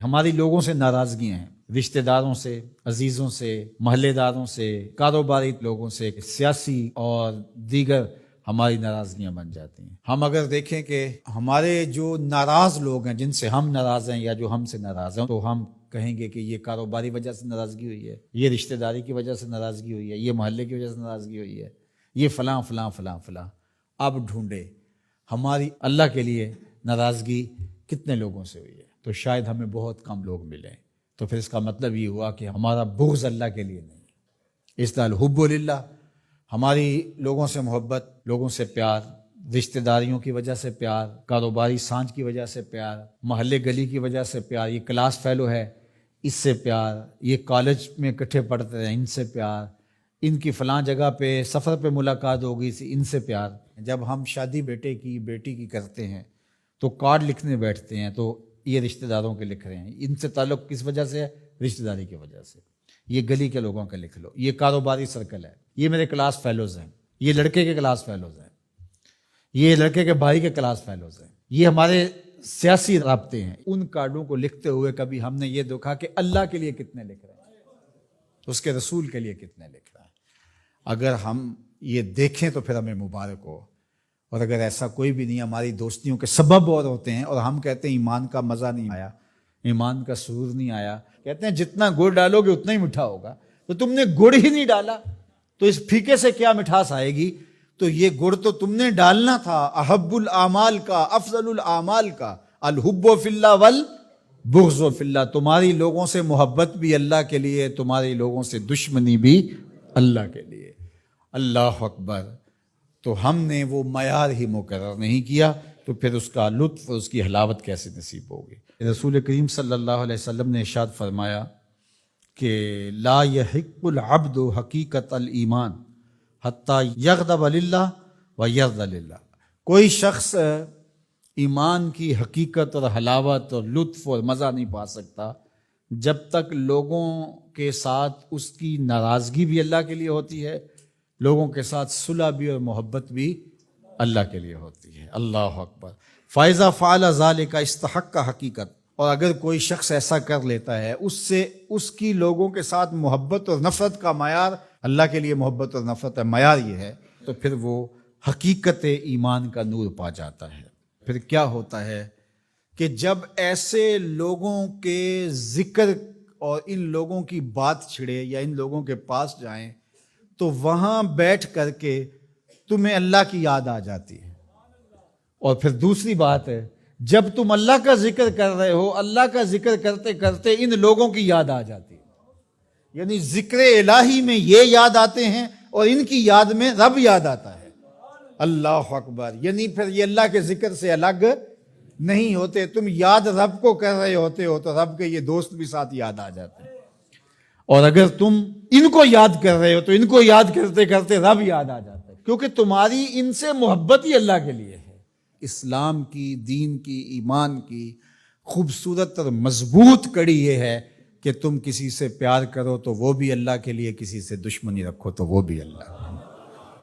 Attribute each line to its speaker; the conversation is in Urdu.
Speaker 1: ہماری لوگوں سے ناراضگیاں ہیں، رشتہ داروں سے، عزیزوں سے، محلے داروں سے، کاروباری لوگوں سے، سیاسی اور دیگر ہماری ناراضگیاں بن جاتی ہیں۔ ہم اگر دیکھیں کہ ہمارے جو ناراض لوگ ہیں، جن سے ہم ناراض ہیں یا جو ہم سے ناراض ہیں، تو ہم کہیں گے کہ یہ کاروباری وجہ سے ناراضگی ہوئی ہے، یہ رشتہ داری کی وجہ سے ناراضگی ہوئی ہے، یہ محلے کی وجہ سے ناراضگی ہوئی ہے، یہ فلاں فلاں فلاں فلاں۔ اب ڈھونڈے ہماری اللہ کے لیے ناراضگی کتنے لوگوں سے ہوئی ہے، تو شاید ہمیں بہت کم لوگ ملیں۔ تو پھر اس کا مطلب یہ ہوا کہ ہمارا بغض اللہ کے لیے نہیں ہے۔ اس طرح الحب للہ، ہماری لوگوں سے محبت، لوگوں سے پیار، رشتہ داریوں کی وجہ سے پیار، کاروباری سانجھ کی وجہ سے پیار، محلے گلی کی وجہ سے پیار، یہ کلاس فیلو ہے اس سے پیار، یہ کالج میں اکٹھے پڑھتے ہیں ان سے پیار، ان کی فلاں جگہ پہ سفر پہ ملاقات ہوگی ان سے پیار۔ جب ہم شادی بیٹے کی بیٹی کی کرتے ہیں تو کارڈ لکھنے بیٹھتے ہیں تو یہ رشتہ داروں کے لکھ رہے ہیں، ان سے تعلق کس وجہ سے ہے؟ رشتہ داری کی وجہ سے۔ یہ گلی کے لوگوں کا لکھ لو، یہ کاروباری سرکل ہے، یہ میرے کلاس فیلوز ہیں، یہ لڑکے کے کلاس فیلوز ہیں، یہ لڑکے کے بھائی کے کلاس فیلوز ہیں، یہ ہمارے سیاسی رابطے ہیں۔ ان کارڈوں کو لکھتے ہوئے کبھی ہم نے یہ دیکھا کہ اللہ کے لیے کتنے لکھ رہے ہیں، اس کے رسول کے لیے کتنے لکھ رہے ہیں؟ اگر ہم یہ دیکھیں تو پھر ہمیں مبارک ہو، اور اگر ایسا کوئی بھی نہیں، ہماری دوستیوں کے سبب اور ہوتے ہیں، اور ہم کہتے ہیں ایمان کا مزہ نہیں آیا، ایمان کا سرور نہیں آیا، کہتے ہیں جتنا گڑ ڈالو گے اتنا ہی میٹھا ہوگا، تو تم نے گڑ ہی نہیں ڈالا تو اس پھیکے سے کیا مٹھاس آئے گی؟ تو یہ گڑ تو تم نے ڈالنا تھا۔ احب الاعمال کا، افضل الاعمال کا، الحب فی اللہ والبغض فی اللہ، تمہاری لوگوں سے محبت بھی اللہ کے لیے، تمہاری لوگوں سے دشمنی بھی اللہ کے لیے۔ اللہ اکبر۔ تو ہم نے وہ معیار ہی مقرر نہیں کیا، تو پھر اس کا لطف اور اس کی حلاوت کیسے نصیب ہوگی؟ رسول کریم صلی اللہ علیہ وسلم نے ارشاد فرمایا کہ لا یحق العبد حقیقت الایمان حتی یغضب للہ و یرضى للہ، کوئی شخص ایمان کی حقیقت اور حلاوت اور لطف اور مزہ نہیں پا سکتا جب تک لوگوں کے ساتھ اس کی ناراضگی بھی اللہ کے لیے ہوتی ہے، لوگوں کے ساتھ صلح بھی اور محبت بھی اللہ کے لیے ہوتی ہے۔ اللہ اکبر۔ فَإِذَا فَعَلَ ذَلِكَ اسْتَحَقَّ حقیقت، اور اگر کوئی شخص ایسا کر لیتا ہے، اس سے اس کی لوگوں کے ساتھ محبت اور نفرت کا معیار، اللہ کے لیے محبت اور نفرت ہے معیار یہ ہے، تو پھر وہ حقیقت ایمان کا نور پا جاتا ہے۔ پھر کیا ہوتا ہے کہ جب ایسے لوگوں کے ذکر اور ان لوگوں کی بات چھڑے یا ان لوگوں کے پاس جائیں تو وہاں بیٹھ کر کے تمہیں اللہ کی یاد آ جاتی ہے۔ اور پھر دوسری بات ہے، جب تم اللہ کا ذکر کر رہے ہو، اللہ کا ذکر کرتے کرتے ان لوگوں کی یاد آ جاتی ہے، یعنی ذکر الہی میں یہ یاد آتے ہیں اور ان کی یاد میں رب یاد آتا ہے۔ اللہ اکبر۔ یعنی پھر یہ اللہ کے ذکر سے الگ نہیں ہوتے، تم یاد رب کو کر رہے ہوتے ہو تو رب کے یہ دوست بھی ساتھ یاد آ جاتے ہیں، اور اگر تم ان کو یاد کر رہے ہو تو ان کو یاد کرتے کرتے رب یاد آ جاتا ہے، کیونکہ تمہاری ان سے محبت ہی اللہ کے لیے ہے۔ اسلام کی، دین کی، ایمان کی خوبصورت اور مضبوط کڑی یہ ہے کہ تم کسی سے پیار کرو تو وہ بھی اللہ کے لیے، کسی سے دشمنی رکھو تو وہ بھی اللہ۔